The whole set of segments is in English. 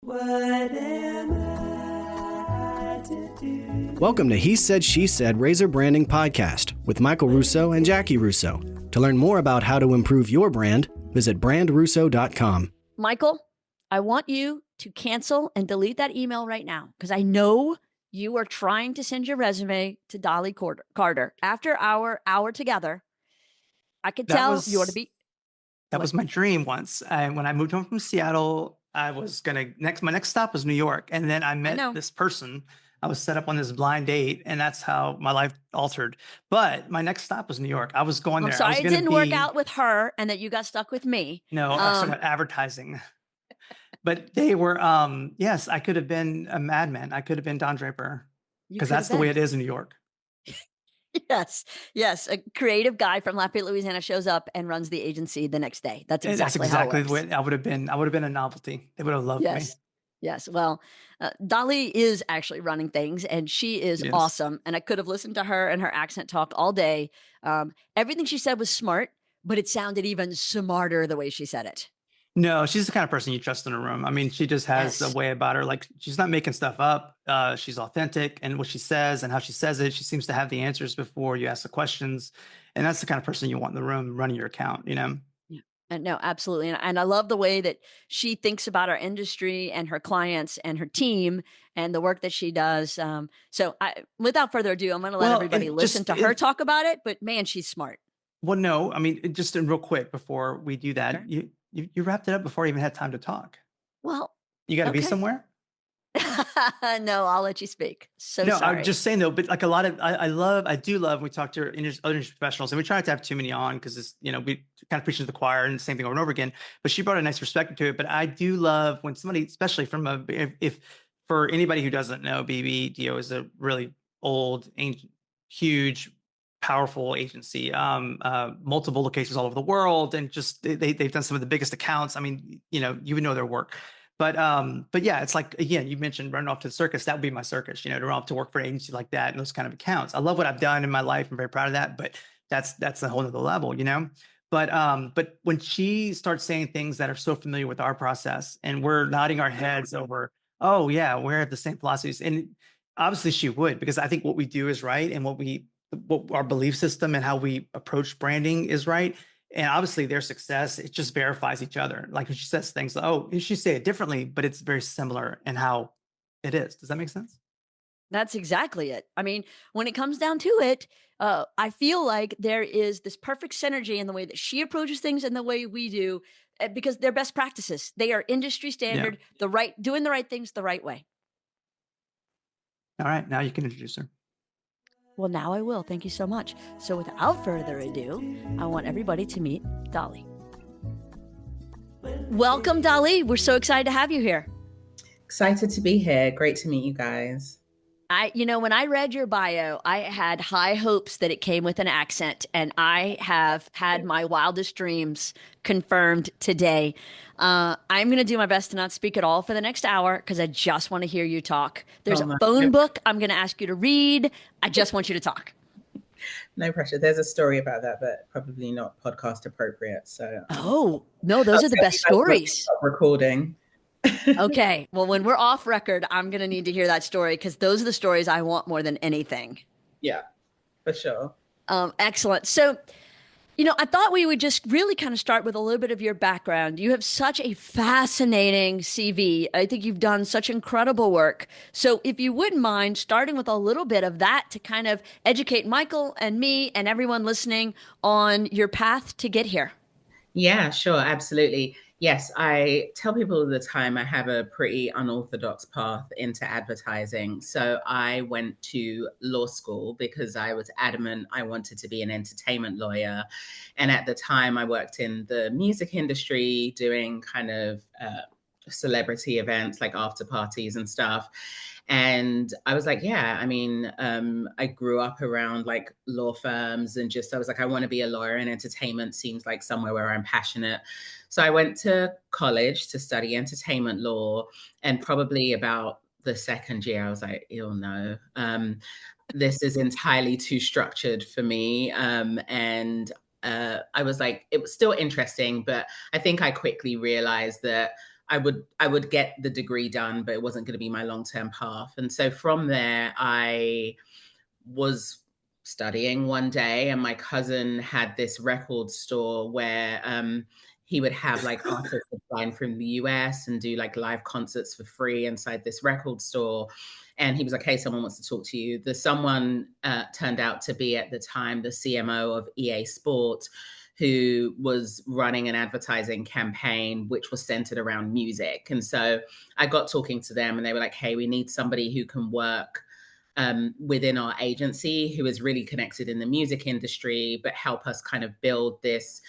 What am I to do? Welcome to He Said, She Said Razor Branding Podcast with Michael Russo and Jaci Russo. To learn more about how to improve your brand, visit brandRUSSO.com. Michael, I want you to cancel and delete that email right now because I know you are trying to send your resume to Daale Carter. After our hour together, I could tell you ought to be. That was my dream once. When I moved home from Seattle, I was my next stop was New York. And then I met this person. I was set up on this blind date, and that's how my life altered. But my next stop was New York. I was going there. I'm sorry it didn't work out with her and that you got stuck with me. No, I started advertising. But they were, yes, I could have been a madman. I could have been Don Draper because that's the way it is in New York. Yes. A creative guy from Lafayette, Louisiana shows up and runs the agency the next day. That's exactly the way I would have been. I would have been a novelty. They would have loved me. Yes. Well, Daale is actually running things and she is awesome. And I could have listened to her and her accent talk all day. Everything she said was smart, but it sounded even smarter the way she said it. No, she's the kind of person you trust in a room. I mean, she just has a way about her. Like, she's not making stuff up. She's authentic, and what she says and how she says it, she seems to have the answers before you ask the questions. And that's the kind of person you want in the room running your account, you know? Yeah. No, absolutely. And I love the way that she thinks about our industry and her clients and her team and the work that she does. So without further ado, I'm going to let everybody listen to her talk about it. But man, she's smart. Well, no, I mean, just real quick before we do that, Sure. You wrapped it up before you even had time to talk. Well, you got to be somewhere. No, I'll let you speak. No, sorry. I'm just saying though, but like a lot of, I do love, when we talk to other industry professionals, and we try not to have too many on because it's, we kind of preach to the choir and the same thing over and over again, but she brought a nice perspective to it. But I do love when somebody, especially from if for anybody who doesn't know, BBDO is a really old, ancient, huge, powerful agency, multiple locations all over the world. And just, they've done some of the biggest accounts. I mean, you would know their work. But yeah, it's like, again, you mentioned running off to the circus. That would be my circus, to run off to work for an agency like that and those kind of accounts. I love what I've done in my life. I'm very proud of that, but that's a whole nother level, But when she starts saying things that are so familiar with our process and we're nodding our heads over, oh yeah, we're at the same philosophies. And obviously she would, because I think what we do is right. And what our belief system and how we approach branding is right. And obviously their success, it just verifies each other. Like when she says things, she say it differently, but it's very similar in how it is. Does that make sense? That's exactly it. I mean, when it comes down to it, I feel like there is this perfect synergy in the way that she approaches things and the way we do, because they're best practices. They are industry standard, doing the right things the right way. All right, now you can introduce her. Well, now I will. Thank you so much. So without further ado, I want everybody to meet Daale. Welcome, Daale. We're so excited to have you here. Excited to be here. Great to meet you guys. When I read your bio, I had high hopes that it came with an accent, and I have had my wildest dreams confirmed today. I'm going to do my best to not speak at all for the next hour because I just want to hear you talk. There's a phone book I'm going to ask you to read. I just want you to talk. No pressure. There's a story about that, but probably not podcast appropriate. So. Oh, no, those are the best stories. Recording. Okay. Well, when we're off record, I'm going to need to hear that story because those are the stories I want more than anything. Yeah, for sure. Excellent. So, I thought we would just really kind of start with a little bit of your background. You have such a fascinating CV. I think you've done such incredible work. So if you wouldn't mind starting with a little bit of that to kind of educate Michael and me and everyone listening on your path to get here. Yeah, sure. Absolutely. Yes, I tell people all the time I have a pretty unorthodox path into advertising. So I went to law school because I was adamant I wanted to be an entertainment lawyer. And at the time I worked in the music industry doing kind of celebrity events like after parties and stuff. And I was like, I grew up around like law firms and I was like, I want to be a lawyer, and entertainment seems like somewhere where I'm passionate. So I went to college to study entertainment law, and probably about the second year, I was like, no, this is entirely too structured for me. I was like, it was still interesting, but I think I quickly realized that I would get the degree done, but it wasn't going to be my long-term path. And so from there, I was studying one day, and my cousin had this record store where he would have like artists flying from the US and do like live concerts for free inside this record store. And he was like, hey, someone wants to talk to you. The someone turned out to be at the time the CMO of EA Sports, who was running an advertising campaign which was centered around music. And so I got talking to them, and they were like, hey, we need somebody who can work within our agency, who is really connected in the music industry, but help us kind of build this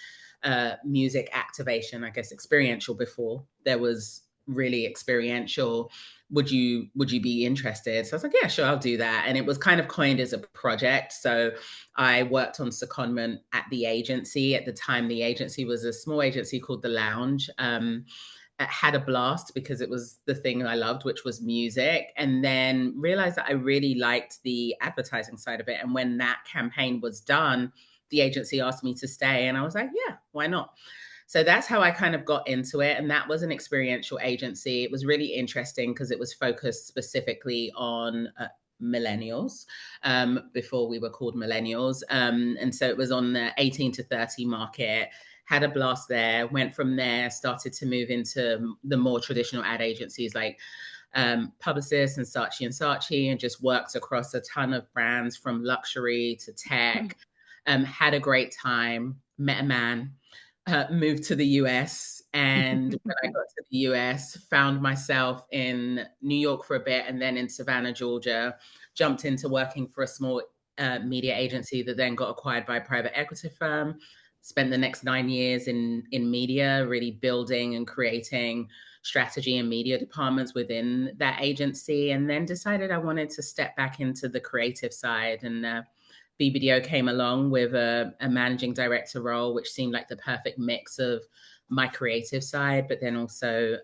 music activation, I guess experiential before there was really experiential. Would you be interested? So I was like, yeah, sure, I'll do that. And it was kind of coined as a project. So I worked on secondment at the agency. At the time, the agency was a small agency called The Lounge. Had a blast because it was the thing I loved, which was music, and then realized that I really liked the advertising side of it. And when that campaign was done, the agency asked me to stay, and I was like, yeah, why not? So that's how I kind of got into it. And that was an experiential agency. It was really interesting because it was focused specifically on millennials before we were called millennials. And so it was on the 18 to 30 market. Had a blast there, went from there, started to move into the more traditional ad agencies like Publicis and Saatchi, and just worked across a ton of brands from luxury to tech. Had a great time, met a man, moved to the US. And when I got to the US, found myself in New York for a bit, and then in Savannah, Georgia, jumped into working for a small media agency that then got acquired by a private equity firm. Spent the next 9 years in media, really building and creating strategy and media departments within that agency, and then decided I wanted to step back into the creative side. And BBDO came along with a managing director role, which seemed like the perfect mix of my creative side, but then also,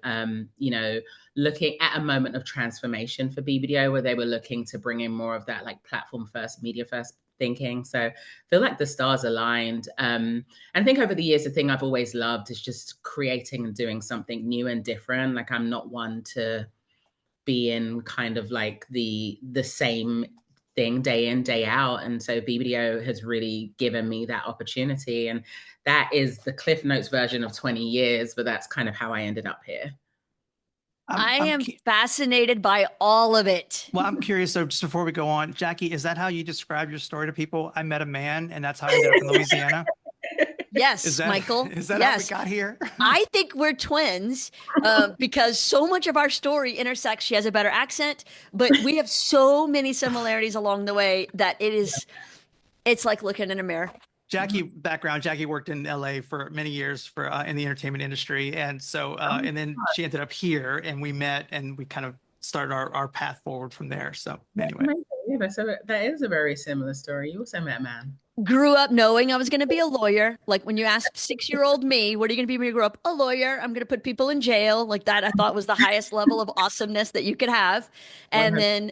looking at a moment of transformation for BBDO, where they were looking to bring in more of that like platform first, media first thinking. So I feel like the stars aligned. And I think over the years, the thing I've always loved is just creating and doing something new and different. Like I'm not one to be in kind of like the same thing day in, day out. And so BBDO has really given me that opportunity. And that is the Cliff Notes version of 20 years, but that's kind of how I ended up here. I am fascinated by all of it. Well, I'm curious. So just before we go on, Jaci, is that how you describe your story to people? I met a man, and that's how I ended up in Louisiana. Yes, Michael. Is that how we got here? I think we're twins because so much of our story intersects. She has a better accent, but we have so many similarities along the way that it's like looking in a mirror. Jaci, background, Jaci worked in LA for many years for in the entertainment industry. And so, and then she ended up here, and we met, and we kind of started our path forward from there. So anyway. Yeah, so that is a very similar story. You also met a man. Grew up knowing I was going to be a lawyer. Like when you ask 6-year-old me, what are you going to be when you grow up? A lawyer. I'm going to put people in jail. Like that, I thought was the highest level of awesomeness that you could have. And then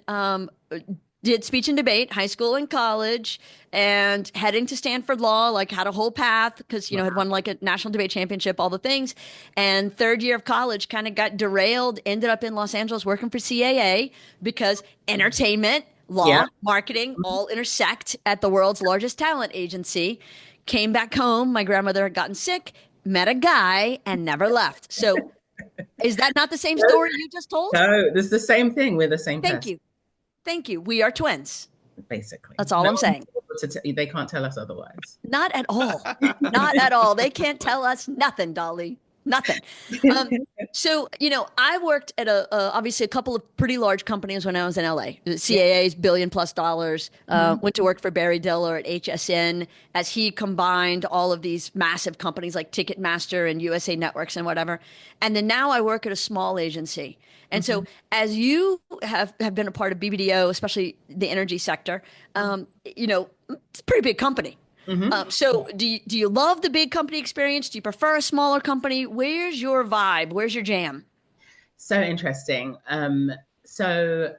did speech and debate, high school and college, and heading to Stanford Law, like had a whole path because, had won like a national debate championship, all the things. And third year of college kind of got derailed, ended up in Los Angeles working for CAA because entertainment, law, marketing, all intersect at the world's largest talent agency. Came back home. My grandmother had gotten sick, met a guy, and never left. So is that not the same story you just told? No, it's the same thing. We're the same person. Thank you. We are twins. Basically. That's all I'm saying. They can't tell us otherwise. Not at all. Not at all. They can't tell us nothing, Daale. Nothing. So, I worked at obviously a couple of pretty large companies when I was in LA. CAA's $1 billion+ dollars. Went to work for Barry Diller at HSN as he combined all of these massive companies like Ticketmaster and USA Networks and whatever. And then now I work at a small agency. And so as you have been a part of BBDO, especially the energy sector, it's a pretty big company. So do you love the big company experience? Do you prefer a smaller company? Where's your vibe? Where's your jam? So interesting. So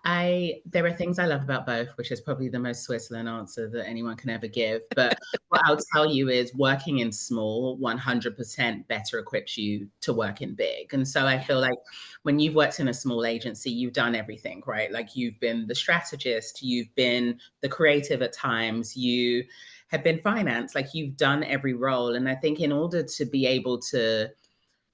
There are things I love about both, which is probably the most Switzerland answer that anyone can ever give. But what I'll tell you is working in small 100% better equips you to work in big. And so I feel like when you've worked in a small agency, you've done everything, right? Like you've been the strategist, you've been the creative at times, you have been finance, like you've done every role. And I think in order to be able to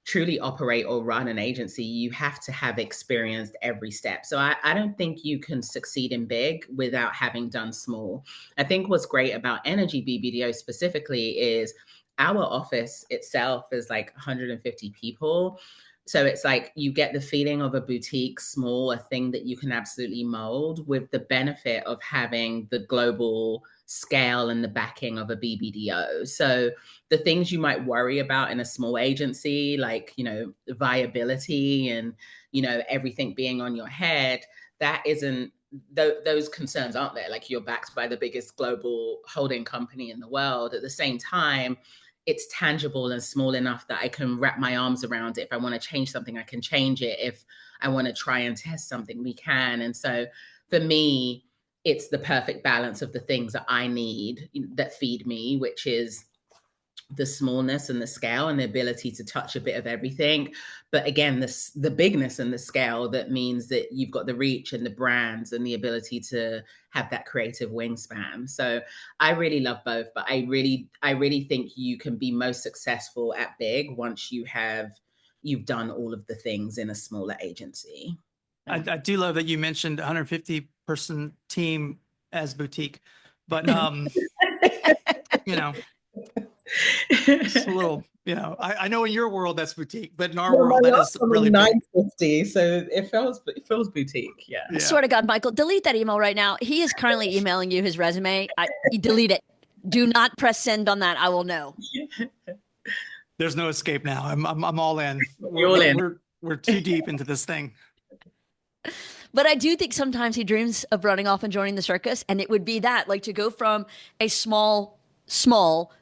truly operate or run an agency, you have to have experienced every step. So I don't think you can succeed in big without having done small. I think what's great about Energy BBDO specifically is our office itself is like 150 people. So it's like you get the feeling of a boutique, small, a thing that you can absolutely mold with the benefit of having the global scale and the backing of a BBDO. So the things you might worry about in a small agency, like, viability and, everything being on your head, that isn't, those concerns aren't there. Like you're backed by the biggest global holding company in the world. At the same time, it's tangible and small enough that I can wrap my arms around it. If I want to change something, I can change it. If I want to try and test something, we can. And so for me, it's the perfect balance of the things that I need that feed me, which is the smallness and the scale and the ability to touch a bit of everything. But again, the bigness and the scale that means that you've got the reach and the brands and the ability to have that creative wingspan. So I really love both, but I really think you can be most successful at big once you've done all of the things in a smaller agency. I do love that you mentioned 150 person team as boutique, but it's a little, I know in your world that's boutique, but in our world that is really 950. So it feels boutique. Yeah. I swear to God, Michael, delete that email right now. He is currently emailing you his resume. You delete it. Do not press send on that. I will know. There's no escape now. I'm all in. We're too deep into this thing. But I do think sometimes he dreams of running off and joining the circus, and it would be that, like to go from a small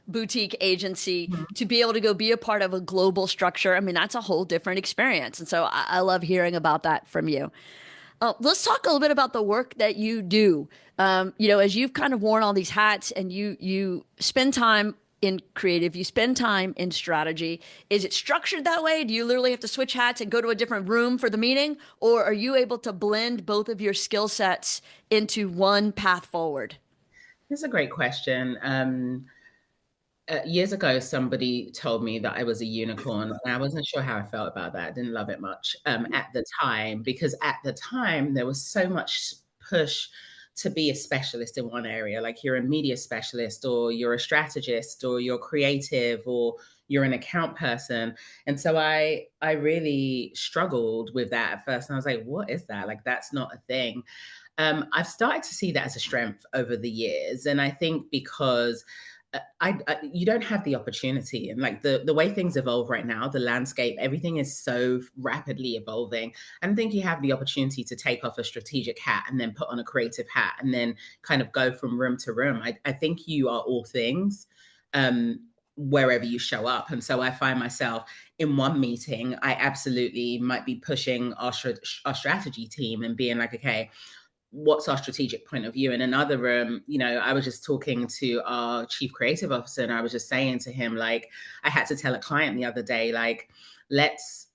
boutique agency to be able to go be a part of a global structure. I mean, that's a whole different experience. And so I love hearing about that from you. Let's talk a little bit about the work that you do. As you've kind of worn all these hats and you spend time in creative, you spend time in strategy. Is it structured that way? Do you literally have to switch hats and go to a different room for the meeting? Or are you able to blend both of your skill sets into one path forward? That's a great question. Years ago, somebody told me that I was a unicorn, and I wasn't sure how I felt about that. I didn't love it much at the time, because at the time there was so much push to be a specialist in one area. Like you're a media specialist, or you're a strategist, or you're creative, or you're an account person. And so I really struggled with that at first. And I was like, what is that? Like, that's not a thing. I've started to see that as a strength over the years. And I think because you don't have the opportunity, and like the way things evolve right now, the landscape, everything is so rapidly evolving. I don't think you have the opportunity to take off a strategic hat and then put on a creative hat and then kind of go from room to room. I think you are all things wherever you show up. And so I find myself in one meeting, I absolutely might be pushing our strategy team and being like, okay, what's our strategic point of view? In another room, I was just talking to our chief creative officer, and I was just saying to him, like, I had to tell a client the other day, like, let's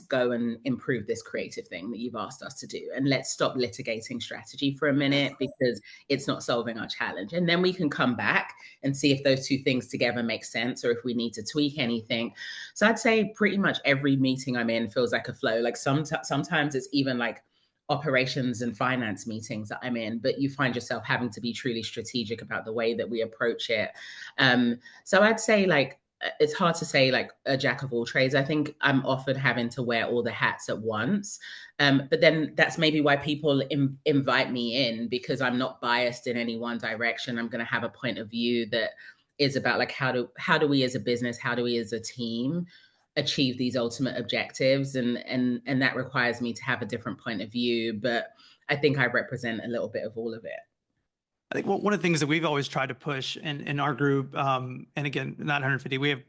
go and improve this creative thing that you've asked us to do. And let's stop litigating strategy for a minute, because it's not solving our challenge. And then we can come back and see if those two things together make sense, or if we need to tweak anything. So I'd say pretty much every meeting I'm in feels like a flow. Like sometimes it's even like operations and finance meetings that I'm in, but you find yourself having to be truly strategic about the way that we approach it. So I'd say, like, it's hard to say like a jack of all trades. I think I'm often having to wear all the hats at once. But then that's maybe why people invite me in, because I'm not biased in any one direction. I'm going to have a point of view that is about like, how do we as a business, how do we as a team achieve these ultimate objectives, and that requires me to have a different point of view. But I think I represent a little bit of all of it. I think one of the things that we've always tried to push in our group, and again, not 150, we have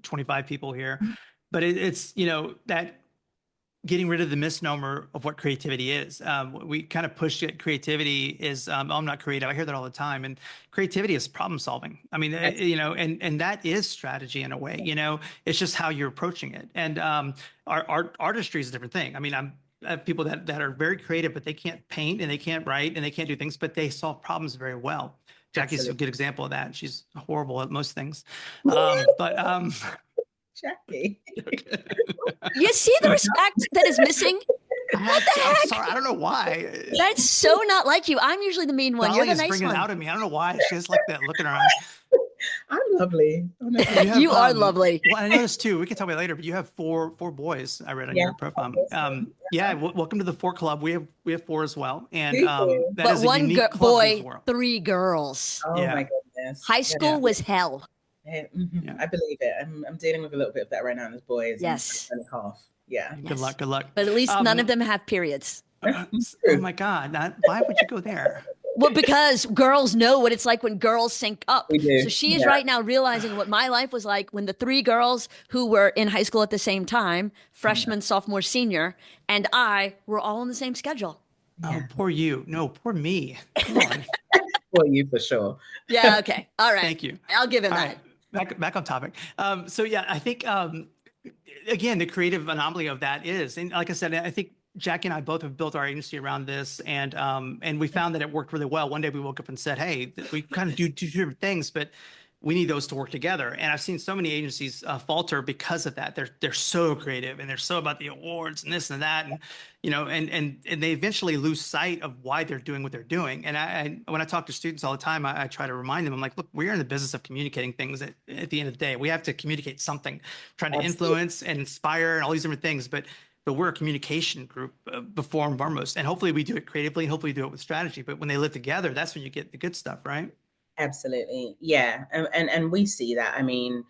25 people here, but it's, that getting rid of the misnomer of what creativity is. We kind of push it. Creativity is, oh, I'm not creative. I hear that all the time. And creativity is problem solving. I mean, and that is strategy in a way, it's just how you're approaching it. And our artistry is a different thing. I mean, I have people that are very creative, but they can't paint and they can't write and they can't do things, but they solve problems very well. Jackie's a good example of that. She's horrible at most things. Jackie. You see the respect that is missing? What the heck? I'm sorry. I don't know why. That's so not like you. I'm usually the mean one. You're the nice bringing one. it out of me. I don't know why. She has like that look in her eye. I'm lovely. You are lovely. Well, I noticed too. We can talk about it later, but you have four boys. I read on your profile. Welcome to the 4 Club. We have 4 as well, and that but is a one unique club boy, in the world. 3 girls. Oh my goodness! High school was hell. I believe it. I'm dealing with a little bit of that right now. As boys, yes, and a half. Yeah. Good luck. Good luck. But at least none of them have periods. Oh my God! Why would you go there? Well, because girls know what it's like when girls sync up. So she is right now realizing what my life was like when the 3 girls who were in high school at the same time, freshman, sophomore, senior, and I were all on the same schedule. Oh, poor you. No, poor me. Come on. Poor you for sure. Yeah. Okay. All right. Thank you. I'll give him all that. Right. Back on topic. So yeah, I think, again, the creative anomaly of that is, and like I said, I think Jackie and I both have built our agency around this, and we found that it worked really well. One day we woke up and said, hey, we kind of do 2 different things, but we need those to work together. And I've seen so many agencies falter because of that. They're so creative and they're so about the awards and this and that, and and they eventually lose sight of why they're doing what they're doing. And when I talk to students all the time, I try to remind them, I'm like, look, we're in the business of communicating things. At the end of the day, we have to communicate something, trying to influence and inspire and all these different things, but we're a communication group before and foremost, and hopefully we do it creatively and hopefully we do it with strategy. But when they live together, that's when you get the good stuff, right? Absolutely. Yeah. And we see that. I mean,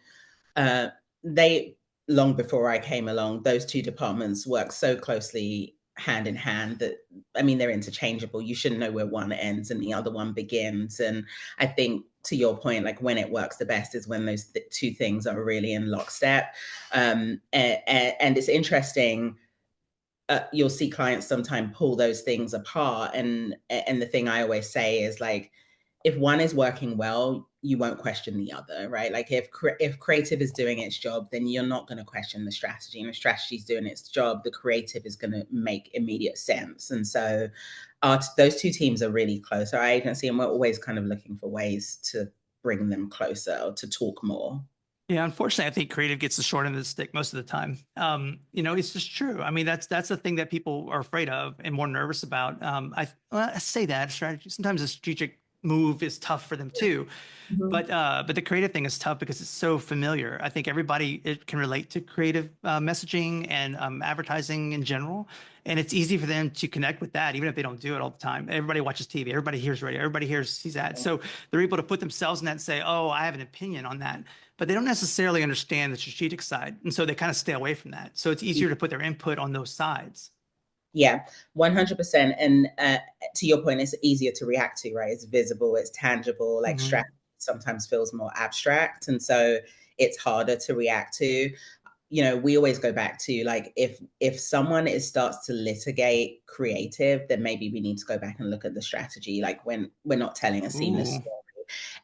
they, long before I came along, those 2 departments work so closely hand in hand that, I mean, they're interchangeable. You shouldn't know where one ends and the other one begins. And I think, to your point, like when it works the best is when those 2 things are really in lockstep. And it's interesting. You'll see clients sometimes pull those things apart. And the thing I always say is like, if one is working well, you won't question the other, right? Like if creative is doing its job, then you're not going to question the strategy. And if strategy is doing its job, the creative is going to make immediate sense. And so those 2 teams are really close, our agency, and we're always kind of looking for ways to bring them closer or to talk more. Yeah, unfortunately, I think creative gets the short end of the stick most of the time. It's just true. I mean, that's the thing that people are afraid of and more nervous about. I say that strategy. Sometimes a strategic move is tough for them too, but the creative thing is tough because it's so familiar. I think everybody can relate to creative messaging and advertising in general, and it's easy for them to connect with that, even if they don't do it all the time. Everybody watches TV, everybody hears radio, everybody sees ads, so they're able to put themselves in that and say, "Oh, I have an opinion on that," but they don't necessarily understand the strategic side, and so they kind of stay away from that. So it's easier to put their input on those sides. Yeah, 100%. And to your point, it's easier to react to, right? It's visible, it's tangible, like strategy sometimes feels more abstract. And so it's harder to react to. We always go back to like, if someone starts to litigate creative, then maybe we need to go back and look at the strategy. Like when we're not telling a seamless story.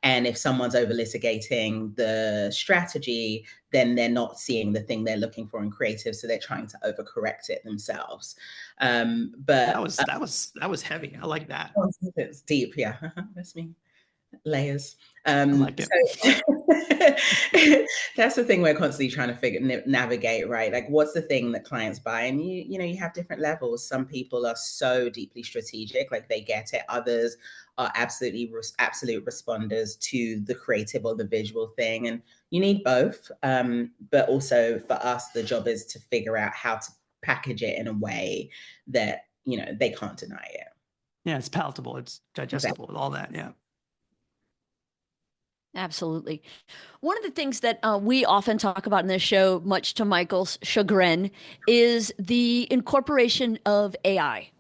And if someone's over litigating the strategy, then they're not seeing the thing they're looking for in creative, so they're trying to overcorrect it themselves. But that was heavy. I like that. It's deep, yeah. That's me. Layers. I like it. So that's the thing we're constantly trying to navigate, right? Like, what's the thing that clients buy? And you have different levels. Some people are so deeply strategic, like they get it. Others are absolute responders to the creative or the visual thing, and you need both. But also for us, the job is to figure out how to package it in a way that they can't deny it. Yeah, it's palatable, it's digestible, all that. Yeah. Absolutely. One of the things that we often talk about in this show, much to Michael's chagrin, is the incorporation of AI.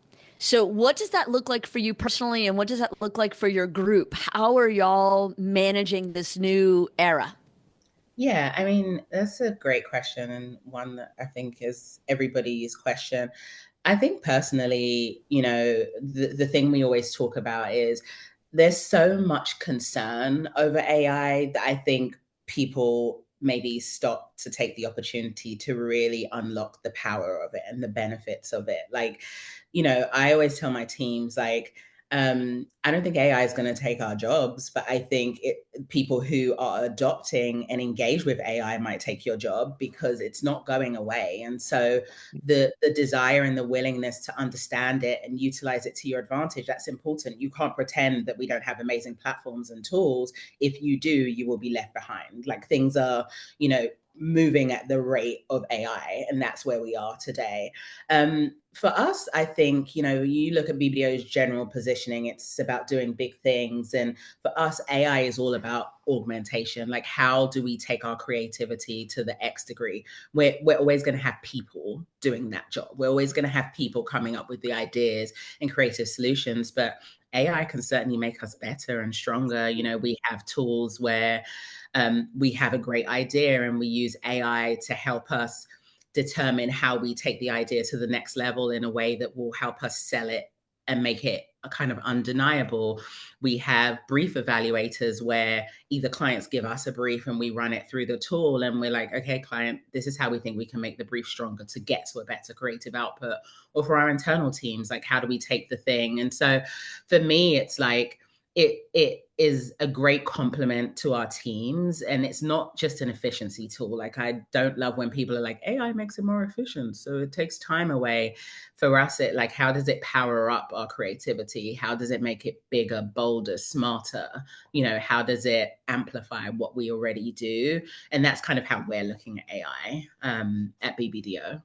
So what does that look like for you personally, and what does that look like for your group? How are y'all managing this new era? Yeah, I mean, that's a great question, and one that I think is everybody's question. I think personally, the thing we always talk about is there's so much concern over AI that I think people maybe stop to take the opportunity to really unlock the power of it and the benefits of it. Like, I always tell my teams, like, I don't think AI is going to take our jobs, but I think people who are adopting and engage with AI might take your job because it's not going away. And so the desire and the willingness to understand it and utilize it to your advantage, that's important. You can't pretend that we don't have amazing platforms and tools. If you do, you will be left behind. Like, things are, moving at the rate of AI, and that's where we are today. For us, I think, you look at BBDO's general positioning, it's about doing big things. And for us, AI is all about augmentation. Like, how do we take our creativity to the X degree? We're always going to have people doing that job. We're always going to have people coming up with the ideas and creative solutions. But AI can certainly make us better and stronger. We have tools where we have a great idea and we use AI to help us determine how we take the idea to the next level in a way that will help us sell it and make it a kind of undeniable. We have brief evaluators where either clients give us a brief and we run it through the tool and we're like, okay, client, this is how we think we can make the brief stronger to get to a better creative output. Or for our internal teams, like, how do we take the thing? And so for me, it's like, it is a great complement to our teams, and it's not just an efficiency tool. Like, I don't love when people are like, AI makes it more efficient, so it takes time away. For us, it, like, how does it power up our creativity? How does it make it bigger, bolder, smarter? How does it amplify what we already do? And that's kind of how we're looking at AI at BBDO.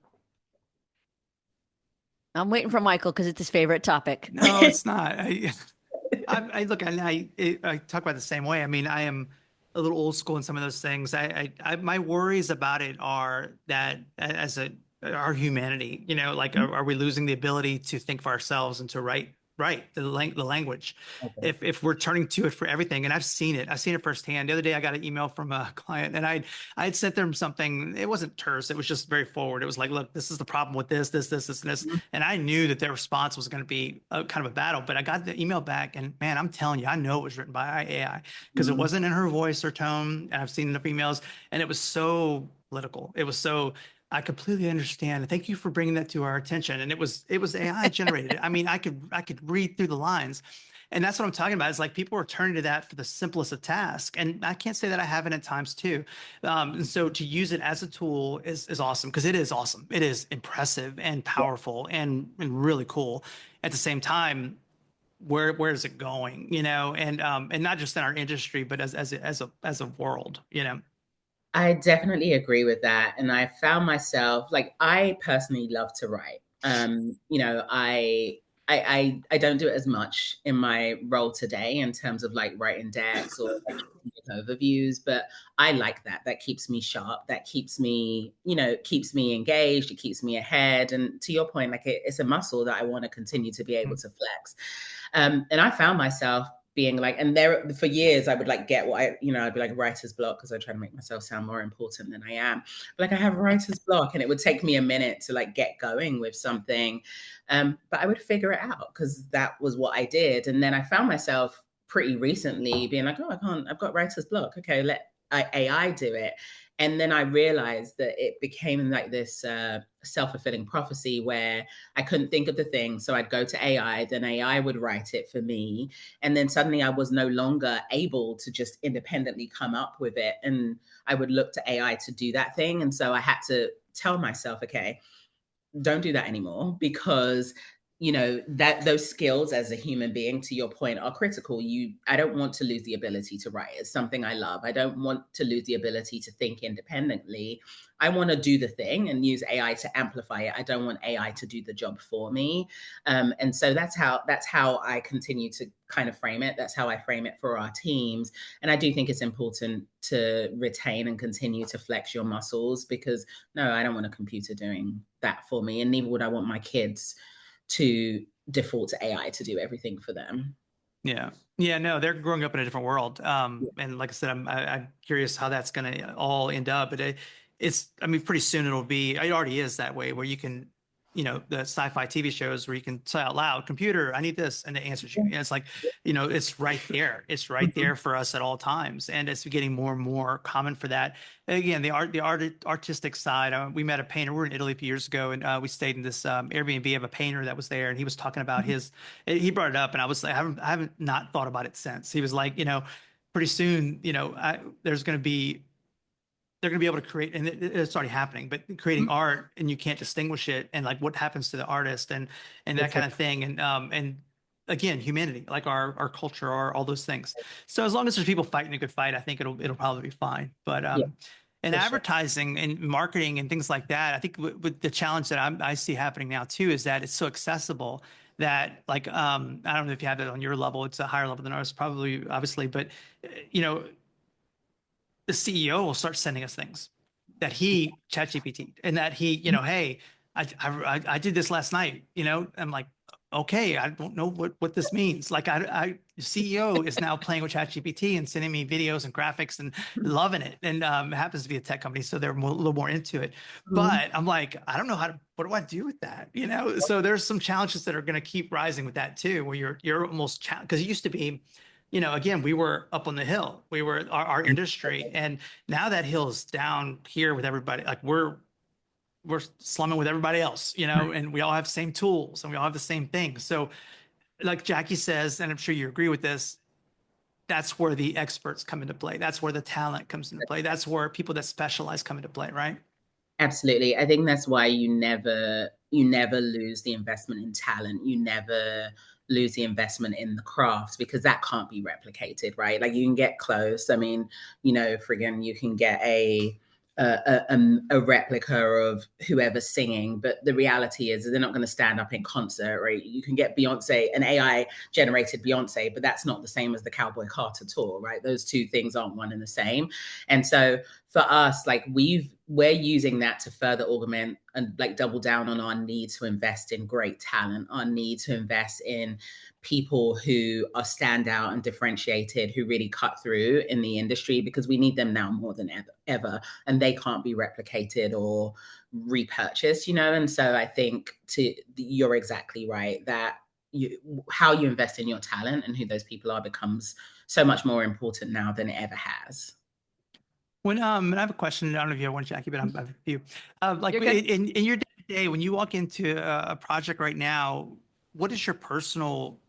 I'm waiting for Michael because it's his favorite topic. No, it's not. I look, and I talk about it the same way. I mean, I am a little old school in some of those things. My worries about it are that our humanity, like, are we losing the ability to think for ourselves and to write the language? Okay. If we're turning to it for everything, and I've seen it firsthand. The other day, I got an email from a client, and I'd sent them something. It wasn't terse. It was just very forward. It was like, look, this is the problem with this, and this. And I knew that their response was going to be kind of a battle, but I got the email back, and man, I'm telling you, I know it was written by AI because it Mhm. wasn't in her voice or tone. And I've seen enough emails, and it was so political. It was so, I completely understand. Thank you for bringing that to our attention. And it was AI generated. I mean, I could read through the lines. And that's what I'm talking about. Is like, people are turning to that for the simplest of tasks. And I can't say that I haven't at times too. And so to use it as a tool is awesome, because it is awesome. It is impressive and powerful and really cool. At the same time, where is it going? And not just in our industry, but as a world. I definitely agree with that. And I found myself, like, I personally love to write. I don't do it as much in my role today in terms of like writing decks or like overviews, but I like that. That keeps me sharp. That keeps me engaged. It keeps me ahead. And to your point, like, it's a muscle that I want to continue to be able to flex. And I found myself being like, and there for years I would like get what I'd be like writer's block, because I try to make myself sound more important than I am. But like, I have writer's block, and it would take me a minute to like get going with something. But I would figure it out because that was what I did. And then I found myself pretty recently being like, oh, I've got writer's block. Okay, let AI do it. And then I realized that it became like this self-fulfilling prophecy where I couldn't think of the thing. So I'd go to AI, then AI would write it for me. And then suddenly I was no longer able to just independently come up with it. And I would look to AI to do that thing. And so I had to tell myself, okay, don't do that anymore, because that those skills as a human being, to your point, are critical. I don't want to lose the ability to write. It's something I love. I don't want to lose the ability to think independently. I want to do the thing and use AI to amplify it. I don't want AI to do the job for me. And so that's how I continue to kind of frame it. That's how I frame it for our teams. And I do think it's important to retain and continue to flex your muscles, because no, I don't want a computer doing that for me. And neither would I want my kids to default to AI to do everything for them. Yeah. Yeah, no, they're growing up in a different world. And like I said, I'm curious how that's going to all end up. But I mean, pretty soon it already is that way where you can, the sci-fi TV shows where you can say out loud, computer, I need this, and it answers you. And it's like, it's right there. It's right Mhm. there for us at all times, and it's getting more and more common for that. And again, artistic side. We met a painter. We were in Italy a few years ago, and we stayed in this Airbnb of a painter that was there, and he was talking about he brought it up, and I haven't not thought about it since. He was like, pretty soon, there's going to be they're going to be able to create, and it's already happening, but creating art and you can't distinguish it, and like what happens to the artist and that kind of thing, and again, humanity, like our culture, or all those things. So as long as there's people fighting a good fight, I think it'll probably be fine. But Yeah, in for sure. advertising and marketing and things like that, I think with the challenge that I see happening now too is that it's so accessible that, like, I don't know if you have that on your level. It's a higher level than ours, probably, obviously, but you know the CEO will start sending us things that he ChatGPT, and that he, hey, I did this last night. I'm like, okay, I don't know what this means. Like, the CEO is now playing with ChatGPT and sending me videos and graphics and loving it. And it happens to be a tech company, so they're a little more into it. Mhm. But I'm like, I don't know what do I do with that? So there's some challenges that are going to keep rising with that too, where you're almost, because it used to be, again, we were up on the hill. We were our industry, and now that hill's down here with everybody. Like, we're slumming with everybody else, and we all have the same tools and we all have the same things. So, like Jackie says, and I'm sure you agree with this, that's where the experts come into play. That's where the talent comes into play. That's where people that specialize come into play, right? Absolutely. I think that's why you never lose the investment in talent. You never lose the investment in the crafts, because that can't be replicated, right? Like, you can get close. I mean, friggin' you can get a replica of whoever's singing, but the reality is they're not going to stand up in concert, right? You can get Beyonce, an AI generated Beyonce, but that's not the same as the Cowboy Carter tour, right? Those two things aren't one and the same. And so for us, like, we're using that to further augment and like double down on our need to invest in great talent, our need to invest in people who are standout and differentiated, who really cut through in the industry, because we need them now more than ever, and they can't be replicated or repurchased, And so I think you're exactly right that how you invest in your talent and who those people are becomes so much more important now than it ever has. And I have a question. I don't know if you have one, Jackie, but I have a few. Like, You're good. in your day to day, when you walk into a project right now, what is your personal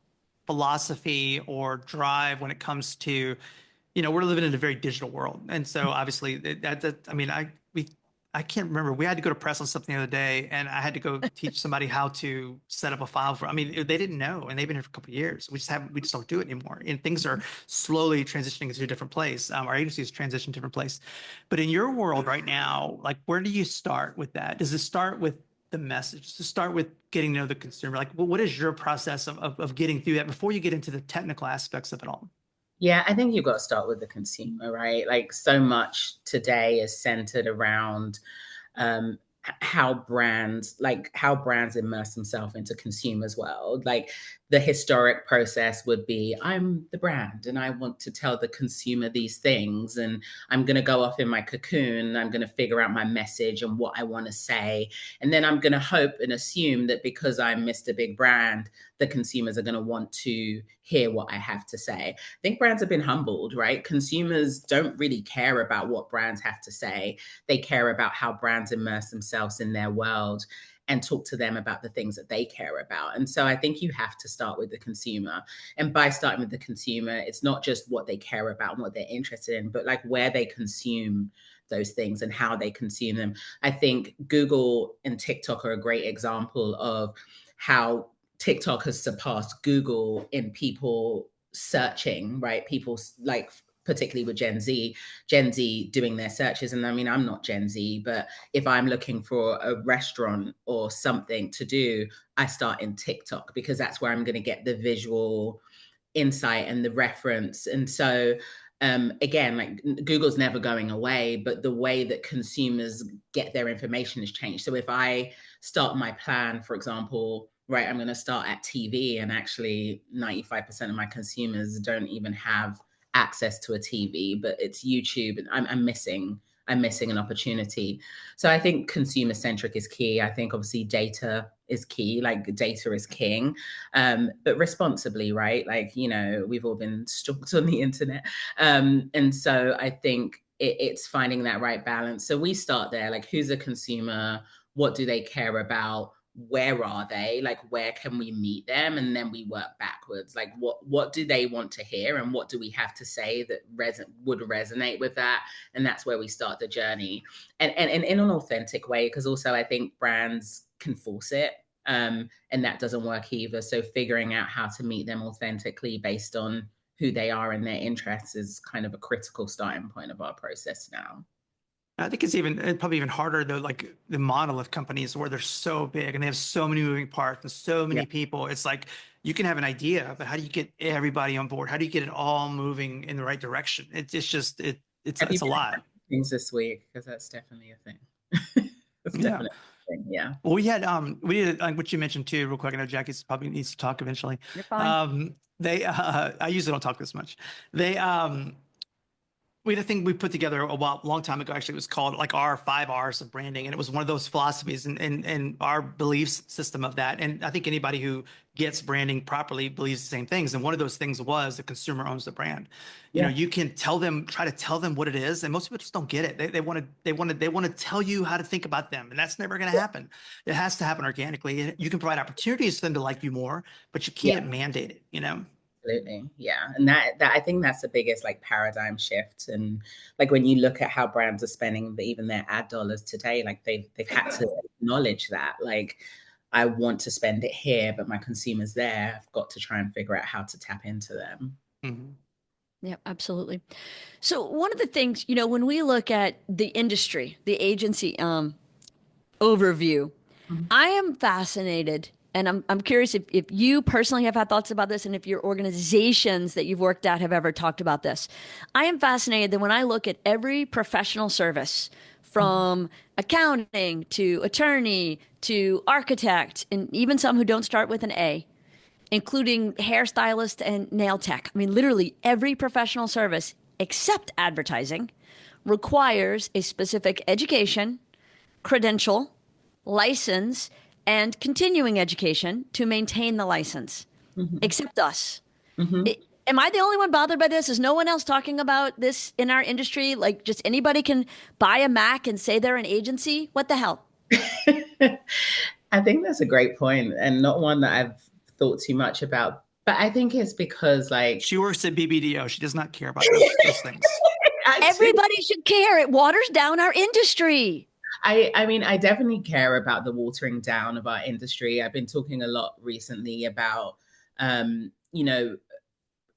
philosophy or drive when it comes to, we're living in a very digital world, and so obviously I mean, I can't remember. We had to go to press on something the other day, and I had to go teach somebody how to set up a file for. I mean, they didn't know, and they've been here for a couple of years. We just don't do it anymore, and things are slowly transitioning into a different place. Our agency has transitioned to a different place, but in your world right now, like, where do you start with that? Does it start with the message? Does it start with getting to know the consumer? Like, what is your process of getting through that before you get into the technical aspects of it all? Yeah, I think you've got to start with the consumer, right? Like, so much today is centered around um how brands immerse themselves into consumers' world. Like, the historic process would be, I'm the brand and I want to tell the consumer these things, and I'm going to go off in my cocoon, I'm going to figure out my message and what I want to say, and then I'm going to hope and assume that because I'm Mr. Big Brand, the consumers are going to want to hear what I have to say. I think brands have been humbled, right? Consumers don't really care about what brands have to say. They care about how brands immerse themselves in their world and talk to them about the things that they care about. And so I think you have to start with the consumer. And by starting with the consumer, it's not just what they care about and what they're interested in, but like where they consume those things and how they consume them. I think Google and TikTok are a great example of how TikTok has surpassed Google in people searching, right? People, like, particularly with Gen Z doing their searches. And I mean, I'm not Gen Z, but if I'm looking for a restaurant or something to do, I start in TikTok, because that's where I'm going to get the visual insight and the reference. And so, again, like, Google's never going away, but the way that consumers get their information has changed. So if I start my plan, for example, right, I'm going to start at TV, and actually 95% of my consumers don't even have access to a TV, but it's YouTube, and I'm missing an opportunity. So I think consumer centric is key. I think obviously data is key, like data is king, but responsibly, right? Like, you know, we've all been stalked on the internet. And so I think it's finding that right balance. So we start there, like, who's a consumer? What do they care about? Where are they? Like, where can we meet them? And then we work backwards. Like, what do they want to hear, and what do we have to say that would resonate with that? And that's where we start the journey, and in an authentic way, because also I think brands can force it, and that doesn't work either. So figuring out how to meet them authentically based on who they are and their interests is kind of a critical starting point of our process now. I think it's probably even harder though, like the monolith companies where they're so big and they have so many moving parts and so many people. It's like you can have an idea, but how do you get everybody on board? How do you get it all moving in the right direction? It's a lot. Things this week, because that's definitely a thing. That's definitely a thing. Yeah. Well, we did like what you mentioned too, real quick. I know Jackie's probably needs to talk eventually. You're fine. I usually don't talk this much. We had a thing we put together a long time ago. Actually, it was called like our 5 R's of branding, and it was one of those philosophies and our belief system of that. And I think anybody who gets branding properly believes the same things. And one of those things was the consumer owns the brand. You know, you can try to tell them what it is, and most people just don't get it. They want to tell you how to think about them, and that's never going to happen. It has to happen organically. You can provide opportunities for them to like you more, but you can't mandate it. You know. Absolutely. Yeah. And that I think that's the biggest like paradigm shift. And like when you look at how brands are spending even their ad dollars today, like they've had to acknowledge that, like, I want to spend it here, but my consumers there, I've got to try and figure out how to tap into them. Mm-hmm. Yeah, absolutely. So one of the things, you know, when we look at the industry, the agency overview, I am fascinated, and I'm curious if you personally have had thoughts about this, and if your organizations that you've worked at have ever talked about this. I am fascinated that when I look at every professional service, from accounting to attorney to architect, and even some who don't start with an A, including hairstylist and nail tech. I mean, literally every professional service except advertising requires a specific education, credential, license, and continuing education to maintain the license, except us. Am I the only one bothered by this? Is no one else talking about this in our industry? Like, just anybody can buy a Mac and say they're an agency? What the hell? I think that's a great point, and not one that I've thought too much about. But I think it's because, like, she works at BBDO. She does not care about those things. Everybody should care. It waters down our industry. I mean, I definitely care about the watering down of our industry. I've been talking a lot recently about, you know,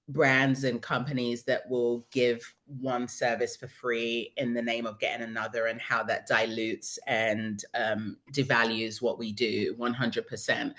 brands and companies that will give one service for free in the name of getting another, and how that dilutes and devalues what we do 100%.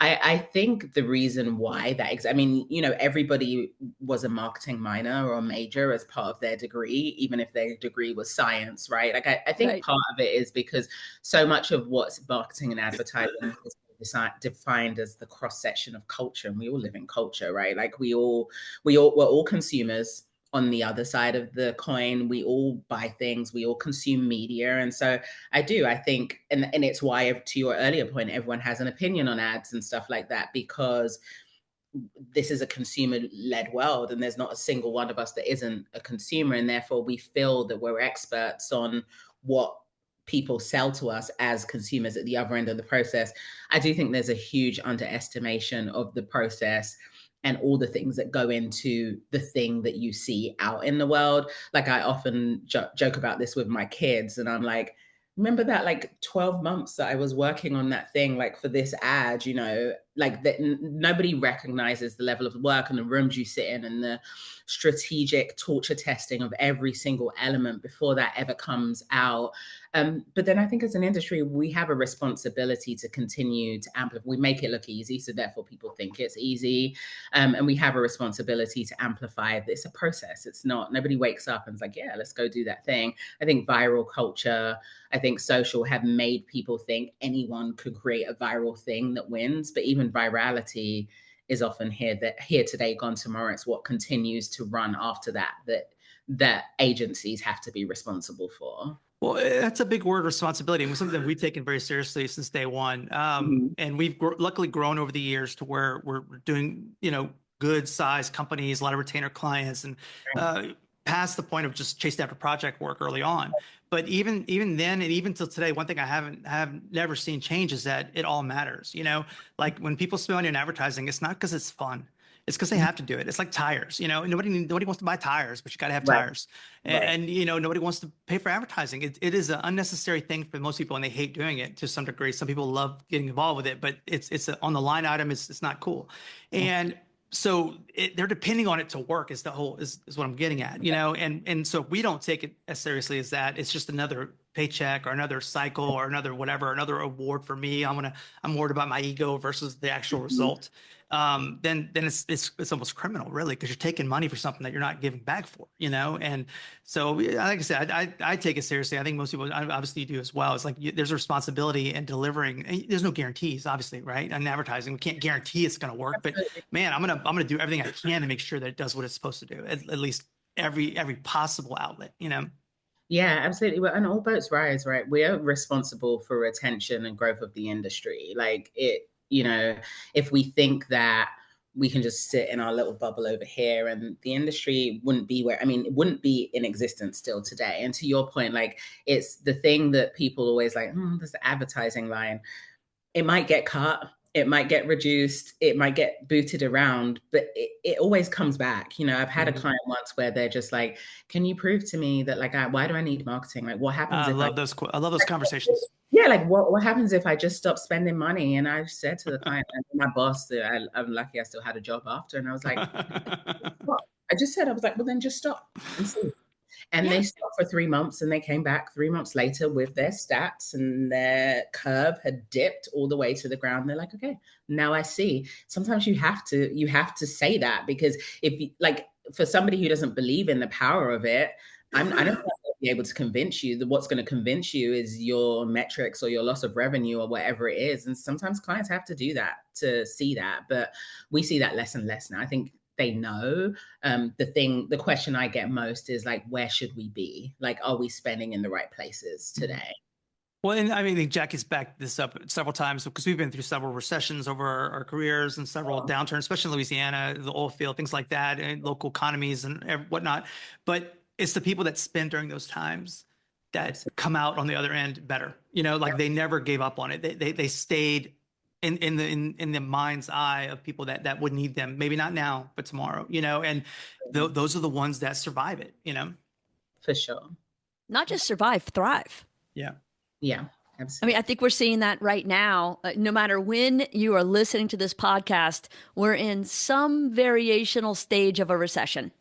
I think the reason why I mean, you know, everybody was a marketing minor or major as part of their degree, even if their degree was science, right? Like, I think part of it is because so much of what's marketing and advertising is defined as the cross section of culture, and we all live in culture, right? Like we're all consumers. On the other side of the coin, we all buy things, we all consume media. And so I think, and it's why, to your earlier point, everyone has an opinion on ads and stuff like that, because this is a consumer-led world, and there's not a single one of us that isn't a consumer. And therefore we feel that we're experts on what people sell to us as consumers at the other end of the process. I do think there's a huge underestimation of the process and all the things that go into the thing that you see out in the world. Like, I often joke about this with my kids, and I'm like, remember that like 12 months that I was working on that thing, like for this ad, you know, like that nobody recognizes the level of work and the rooms you sit in and the strategic torture testing of every single element before that ever comes out. But then I think as an industry, we have a responsibility to continue to amplify. We make it look easy, so therefore people think it's easy. And we have a responsibility to amplify. It's a process. It's not, nobody wakes up and is like, yeah, let's go do that thing. I think viral culture, I think social have made people think anyone could create a viral thing that wins. But even virality is often here today, gone tomorrow. It's what continues to run after that agencies have to be responsible for. Well, that's a big word, responsibility, and something that we've taken very seriously since day one. And we've luckily grown over the years to where we're doing, good sized companies, a lot of retainer clients, and past the point of just chasing after project work early on. But even then, and even till today, one thing I have never seen change is that it all matters. Like when people spend money on advertising, it's not because it's fun. It's because they have to do it. It's like tires. Nobody wants to buy tires, but you got to have tires. And nobody wants to pay for advertising. It is an unnecessary thing for most people, and they hate doing it to some degree. Some people love getting involved with it, but it's on the line item. It's not cool. And so they're depending on it to work is what I'm getting at, and so if we don't take it as seriously as that, it's just another paycheck or another cycle or another whatever, another award for me. I'm worried about my ego versus the actual result. Then it's almost criminal, really, because you're taking money for something that you're not giving back for, And so, like I said, I take it seriously. I think most people obviously do as well. It's like there's a responsibility in delivering. And there's no guarantees, obviously, right? In advertising, we can't guarantee it's going to work. But man, I'm gonna do everything I can to make sure that it does what it's supposed to do. At least every possible outlet, Yeah, absolutely. Well, and all boats rise, right? We are responsible for retention and growth of the industry. Like if we think that we can just sit in our little bubble over here and the industry wouldn't be it wouldn't be in existence still today. And to your point, like it's the thing that people always like, there's the advertising line. It might get cut. It might get reduced. It might get booted around, but it always comes back. I've had a client once where they're just like, can you prove to me that why do I need marketing? Like what happens I love those conversations. Yeah, like what happens if I just stop spending money? And I said to the client, and my boss, I'm lucky I still had a job after. And I was like, I just said, well, then just stop and see. And they stopped for 3 months and they came back 3 months later with their stats and their curve had dipped all the way to the ground. They're like, okay, now I see. Sometimes you have to say that, because for somebody who doesn't believe in the power of it, I don't think I'll be able to convince you. That what's going to convince you is your metrics or your loss of revenue or whatever it is. And sometimes clients have to do that to see that, but we see that less and less now. I think they know. The question I get most is like, where should we be? Like, are we spending in the right places today? Well, and I think Jackie's backed this up several times because we've been through several recessions over our careers and several downturns, especially in Louisiana, the oil field, things like that, and local economies and whatnot. But it's the people that spend during those times that come out on the other end better. They never gave up on it. They stayed in the mind's eye of people that would need them. Maybe not now, but tomorrow. And those are the ones that survive it. For sure. Not just survive, thrive. Yeah. Yeah. Absolutely. I think we're seeing that right now. No matter when you are listening to this podcast, we're in some variational stage of a recession.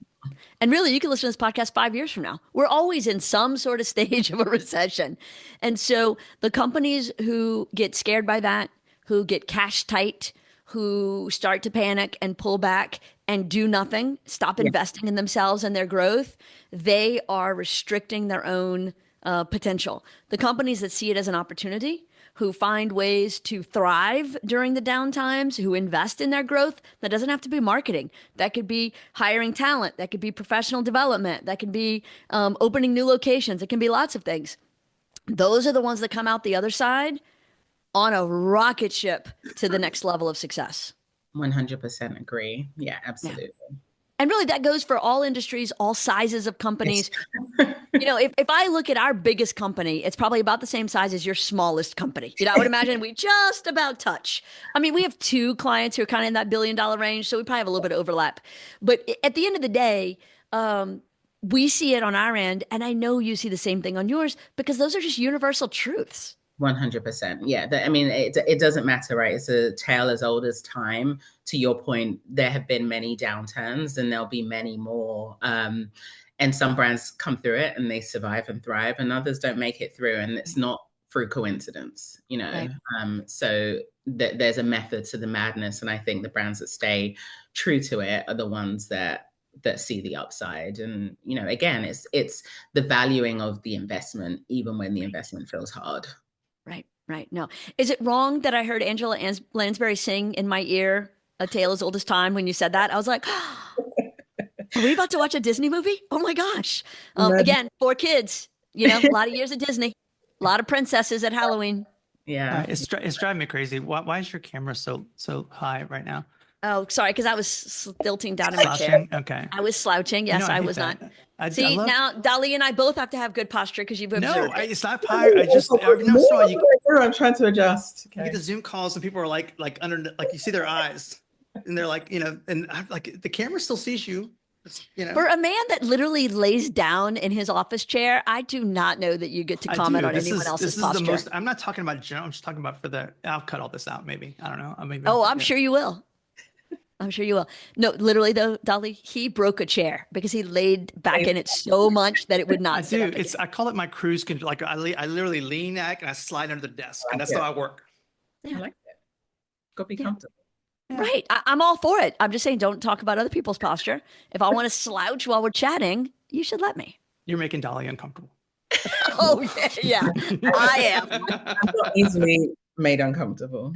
And really, you can listen to this podcast 5 years from now. We're always in some sort of stage of a recession. And so the companies who get scared by that, who get cash tight, who start to panic and pull back and do nothing, stop investing in themselves and their growth, they are restricting their own potential. The companies that see it as an opportunity, who find ways to thrive during the downtimes, who invest in their growth, that doesn't have to be marketing. That could be hiring talent. That could be professional development. That could be opening new locations. It can be lots of things. Those are the ones that come out the other side on a rocket ship to the next level of success. 100% agree. Yeah, absolutely. Yeah. And really, that goes for all industries, all sizes of companies. If I look at our biggest company, it's probably about the same size as your smallest company. I would imagine we just about touch. We have 2 clients who are kind of in that $1 billion range, so we probably have a little bit of overlap. But at the end of the day, we see it on our end, and I know you see the same thing on yours, because those are just universal truths. 100%. Yeah. I mean, it doesn't matter, right? It's a tale as old as time. To your point, there have been many downturns and there'll be many more. And some brands come through it and they survive and thrive, and others don't make it through. And it's not through coincidence, you know? Right. So there's a method to the madness. And I think the brands that stay true to it are the ones that see the upside. And, you know, again, it's the valuing of the investment, even when the investment feels hard. Right. Right. No. Is it wrong that I heard Angela Lansbury sing in my ear A Tale as Old as Time when you said that? I was like, are we about to watch a Disney movie? Oh my gosh. Again, 4 kids, you know, a lot of years of Disney, a lot of princesses at Halloween. Yeah. It's driving me crazy. Why is your camera so high right now? Oh, sorry, because I was stilting down in my chair. Slouching? Okay. I was slouching. Yes, I I hate was that. not. I See, love. now Daale and I both have to have good posture because you've No, observed it. it's not high. I just every once in a while you I'm trying to adjust. you get the Zoom calls and people are like under, like you see their eyes and they're like, you know, and I'm like, the camera still sees you. You know. For a man that literally lays down in his office chair, I do not know that you get to comment on anyone else's posture. The most. I'm not talking about general. I'm just talking about for the. I'll cut all this out. Maybe I don't know. I'm sure you will. I'm sure you will. No, literally though, Daale, he broke a chair because he laid back in it so much that it would not. I do. I call it my cruise control. Like I literally lean back and I slide under the desk, and that's how I work. I like it. Go be comfortable. Yeah. Right. I'm all for it. I'm just saying, don't talk about other people's posture. If I want to slouch while we're chatting, you should let me. You're making Daale uncomfortable. Oh yeah, I am. I'm not easily made uncomfortable.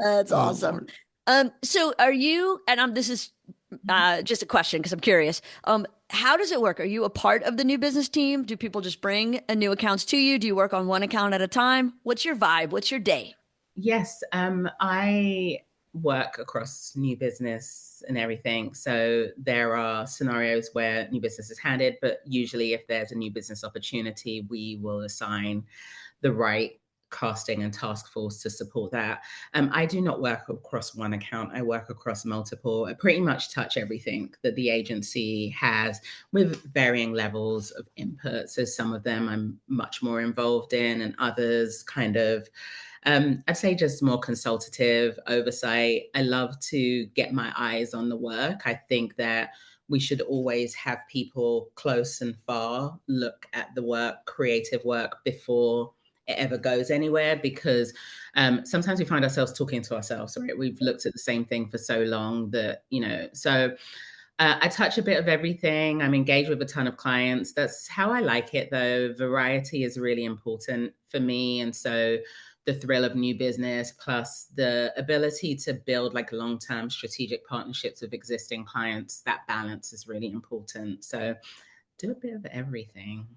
That's awesome. Lord. So are you, and this is just a question because I'm curious. How does it work? Are you a part of the new business team? Do people just bring new accounts to you? Do you work on one account at a time? What's your vibe? What's your day? Yes, I work across new business and everything. So there are scenarios where new business is handed, but usually if there's a new business opportunity, we will assign the right casting and task force to support that. I do not work across one account. I work across multiple. I pretty much touch everything that the agency has with varying levels of input. So some of them I'm much more involved in, and others kind of I'd say just more consultative oversight. I love to get my eyes on the work. I think that we should always have people close and far look at the work, creative work, before it ever goes anywhere, because sometimes we find ourselves talking to ourselves, right? We've looked at the same thing for so long that, you know, so I touch a bit of everything. I'm engaged with a ton of clients. That's how I like it, though. Variety is really important for me. And so the thrill of new business plus the ability to build like long-term strategic partnerships with existing clients, that balance is really important. So do a bit of everything.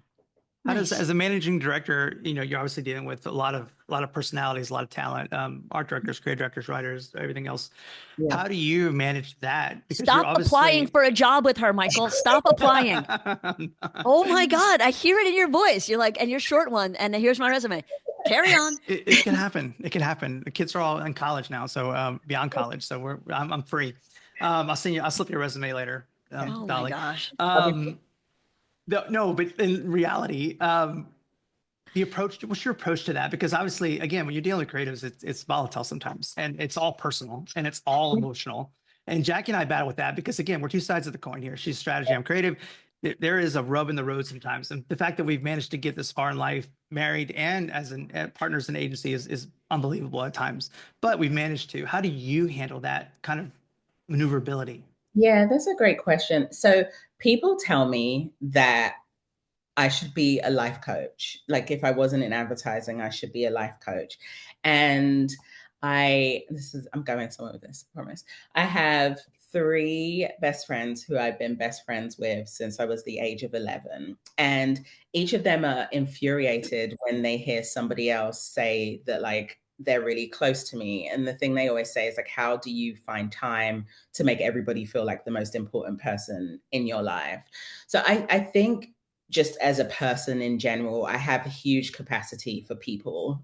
How does, as a managing director, you know, you're obviously dealing with a lot of personalities, a lot of talent, art directors, creative directors, writers, everything else. Yeah. How do you manage that? Because stop applying for a job with her, Michael. Stop applying. Oh my God. I hear it in your voice. You're like, and you're short one. And here's my resume. Carry on. It can happen. It can happen. The kids are all in college now. So beyond college. So I'm free. I'll slip your resume later. Oh Daale. my gosh. No, but in reality, the approach, what's your approach to that? Because obviously, again, when you're dealing with creatives, it's volatile sometimes, and it's all personal and it's all emotional. And Jaci and I battle with that because, again, we're two sides of the coin here. She's strategy, I'm creative. There is a rub in the road sometimes. And the fact that we've managed to get this far in life, married and as partners in agency is unbelievable at times. But we've managed to. How do you handle that kind of maneuverability? Yeah, that's a great question. So people tell me that I should be a life coach. Like if I wasn't in advertising, I should be a life coach. And I'm going somewhere with this, I promise. I have 3 best friends who I've been best friends with since I was the age of 11. And each of them are infuriated when they hear somebody else say that, like, they're really close to me. And the thing they always say is like, how do you find time to make everybody feel like the most important person in your life? So I think just as a person in general, I have a huge capacity for people,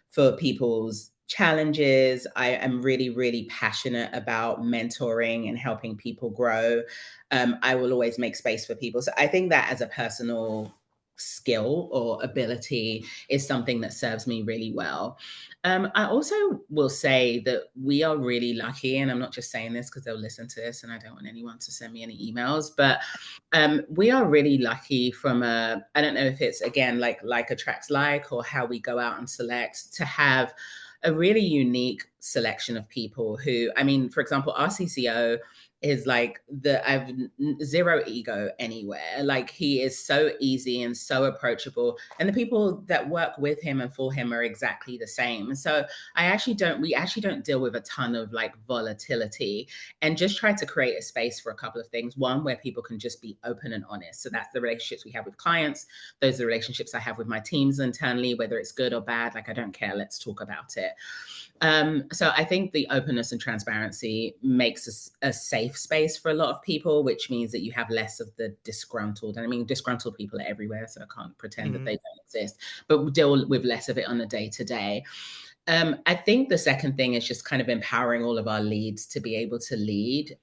for people's challenges. I am really, really passionate about mentoring and helping people grow. I will always make space for people. So I think that as a personal skill or ability is something that serves me really well. I also will say that we are really lucky, and I'm not just saying this because they'll listen to this and I don't want anyone to send me any emails, but we are really lucky from I don't know if it's, again, like attracts like, or how we go out and select, to have a really unique selection of people who, I mean, for example, our CCO is like I've zero ego anywhere. Like, he is so easy and so approachable, and the people that work with him and for him are exactly the same. So we actually don't deal with a ton of like volatility, and just try to create a space for a couple of things. One, where people can just be open and honest. So that's the relationships we have with clients. Those are the relationships I have with my teams internally, whether it's good or bad. Like, I don't care. Let's talk about it. So I think the openness and transparency makes a safe space for a lot of people, which means that you have less of the disgruntled. And I mean, disgruntled people are everywhere, so I can't pretend that they don't exist, but we deal with less of it on a day-to-day. I think the second thing is just kind of empowering all of our leads to be able to lead,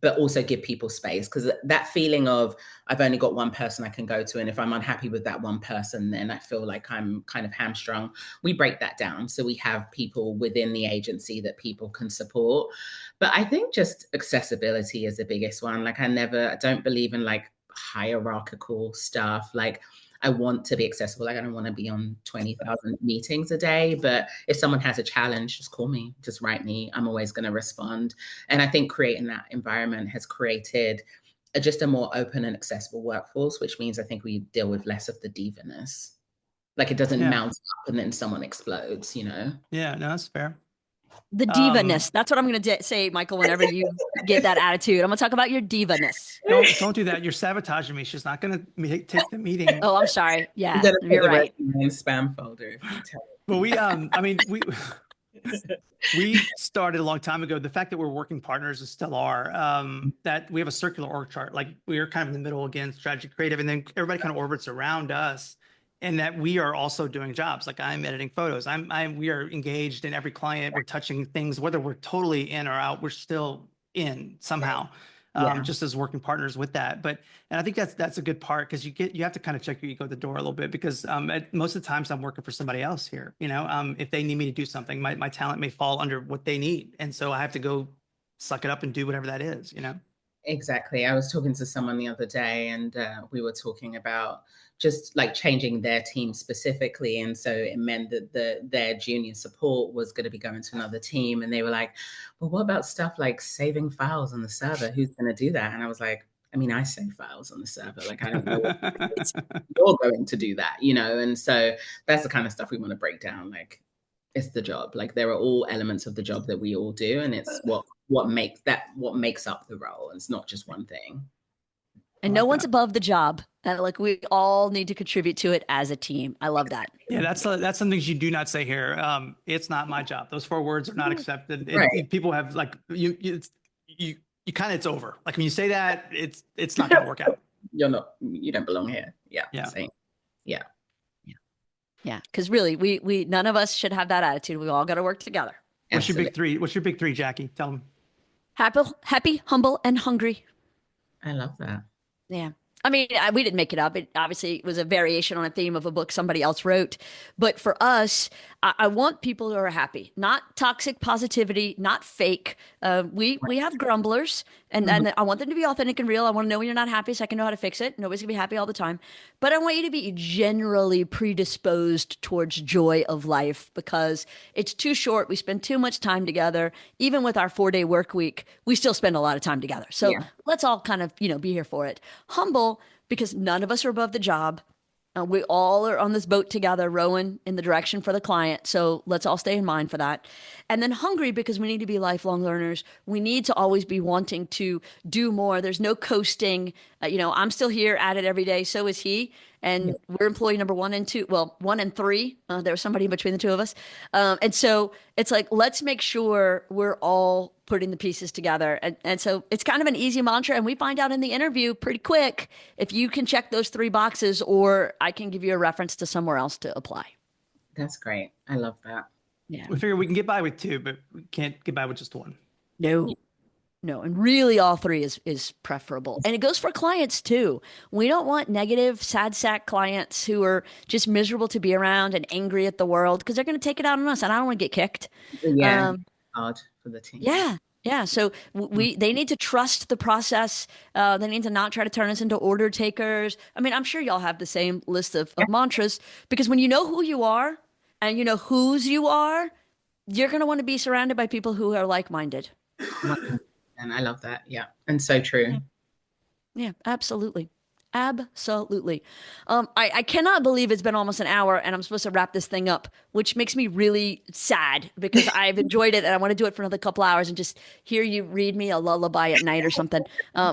but also give people space, because that feeling of I've only got one person I can go to, and if I'm unhappy with that one person, then I feel like I'm kind of hamstrung. We break that down. So we have people within the agency that people can support. But I think just accessibility is the biggest one. Like, I don't believe in like hierarchical stuff. Like, I want to be accessible. Like, I don't want to be on 20,000 meetings a day, but if someone has a challenge, just call me, just write me. I'm always going to respond. And I think creating that environment has created just a more open and accessible workforce, which means I think we deal with less of the divaness. Like, it doesn't mount up and then someone explodes, you know? Yeah, no, that's fair. The diva-ness. That's what I'm going to say, Michael, whenever you get that attitude. I'm going to talk about your diva-ness. Don't do that. You're sabotaging me. She's not going to take the meeting. Oh, I'm sorry. Yeah, You're you're right. In spam folder. But we started a long time ago. The fact that we're working partners and still are, that we have a circular org chart. Like, we are kind of in the middle, again, strategy, creative, and then everybody kind of orbits around us. And that we are also doing jobs. Like, I'm editing photos. We are engaged in every client. We're touching things, whether we're totally in or out, we're still in somehow, just as working partners with that. And I think that's a good part, because you have to kind of check your ego at the door a little bit, because most of the times I'm working for somebody else here. You know, if they need me to do something, my talent may fall under what they need, and so I have to go suck it up and do whatever that is. You know. Exactly. I was talking to someone the other day, and we were talking about just like changing their team specifically. And so it meant that their junior support was going to be going to another team. And they were like, well, what about stuff like saving files on the server? Who's going to do that? And I was like, I mean, I save files on the server. Like, I don't know if you're going to do that, you know? And so that's the kind of stuff we want to break down. Like, it's the job. Like, there are all elements of the job that we all do, and it's what makes up the role. It's not just one thing. And no one's above the job. And like, we all need to contribute to it as a team. I love that. Yeah, that's some things you do not say here. It's not my job. Those 4 words are not accepted. Right. People have like you kind of, it's over. Like, when you say that, it's not going to work out. You don't belong here. Yeah. Same. Yeah. Yeah. Because really, we none of us should have that attitude. We all got to work together. What's your big three? What's your big 3, Jackie? Tell them. Happy, humble, and hungry. I love that. Yeah. I mean, we didn't make it up. It obviously was a variation on a theme of a book somebody else wrote. But for us, I want people who are happy, not toxic positivity, not fake. We have grumblers, and I want them to be authentic and real. I want to know when you're not happy so I can know how to fix it. Nobody's going to be happy all the time. But I want you to be generally predisposed towards joy of life, because it's too short. We spend too much time together. Even with our 4-day work week, we still spend a lot of time together. So let's all kind of, be here for it. Humble, because none of us are above the job. We all are on this boat together, rowing in the direction for the client. So let's all stay in mind for that. And then hungry, because we need to be lifelong learners. We need to always be wanting to do more. There's no coasting. I'm still here at it every day. So is he. And we're employee number 1 and 2. Well, 1 and 3. There was somebody in between the two of us. And so it's like, let's make sure we're all putting the pieces together. And so it's kind of an easy mantra. And we find out in the interview pretty quick if you can check those 3 boxes, or I can give you a reference to somewhere else to apply. That's great. I love that. Yeah. We figure we can get by with 2, but we can't get by with just 1. No. No, and really all three is preferable. And it goes for clients too. We don't want negative, sad sack clients who are just miserable to be around and angry at the world because they're going to take it out on us, and I don't want to get kicked. Yeah, hard for the team. Yeah. Yeah. So they need to trust the process. They need to not try to turn us into order takers. I mean, I'm sure y'all have the same list of mantras, because when you know who you are and you know whose you are, you're going to want to be surrounded by people who are like-minded. And I love that. Yeah. And so true. Yeah, absolutely. Absolutely. I cannot believe it's been almost an hour and I'm supposed to wrap this thing up, which makes me really sad because I've enjoyed it and I want to do it for another couple hours and just hear you read me a lullaby at night or something.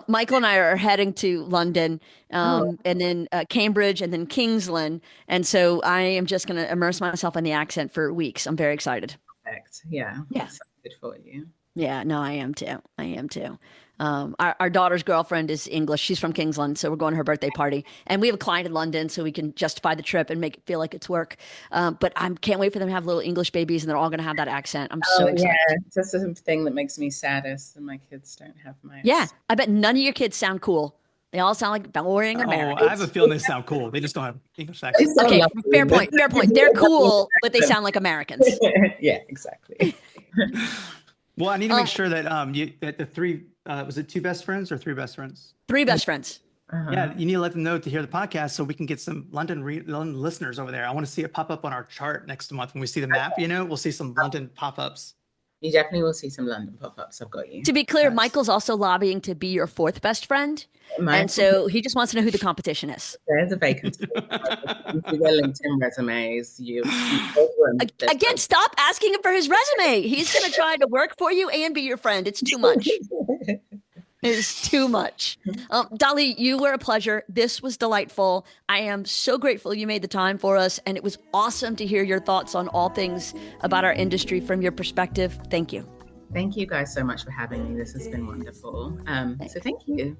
Michael and I are heading to London and then Cambridge and then Kingsland. And so I am just going to immerse myself in the accent for weeks. I'm very excited. Perfect. Yeah. Yeah. Sounds good for you. Yeah, no, I am too. I am too. Our daughter's girlfriend is English. She's from Kingsland, so we're going to her birthday party. And we have a client in London, so we can justify the trip and make it feel like it's work. But I can't wait for them to have little English babies, and they're all going to have that accent. I'm so excited. Yeah, that's the thing that makes me saddest, and my kids don't have mine. Yeah, I bet none of your kids sound cool. They all sound like boring Americans. I have a feeling they sound cool. They just don't have English accents. Okay, fair point. Fair point. They're cool, but they sound like Americans. Yeah, exactly. Well, I need to make sure that that the three was it two best friends or three best friends? Three best friends. Yeah, you need to let them know to hear the podcast so we can get some London listeners over there. I want to see it pop up on our chart next month when we see the map. We'll see some London pop-ups. You definitely will see some London pop-ups. I've got you. To be clear, Michael's also lobbying to be your fourth best friend. And so he just wants to know who the competition is. There's a vacancy. You see their LinkedIn resumes. Again, stop asking him for his resume. He's going to try to work for you and be your friend. It's too much. It's too much. Daale, you were a pleasure. This was delightful. I am so grateful you made the time for us. And it was awesome to hear your thoughts on all things about our industry from your perspective. Thank you. Thank you guys so much for having me. This has been wonderful. So thank you.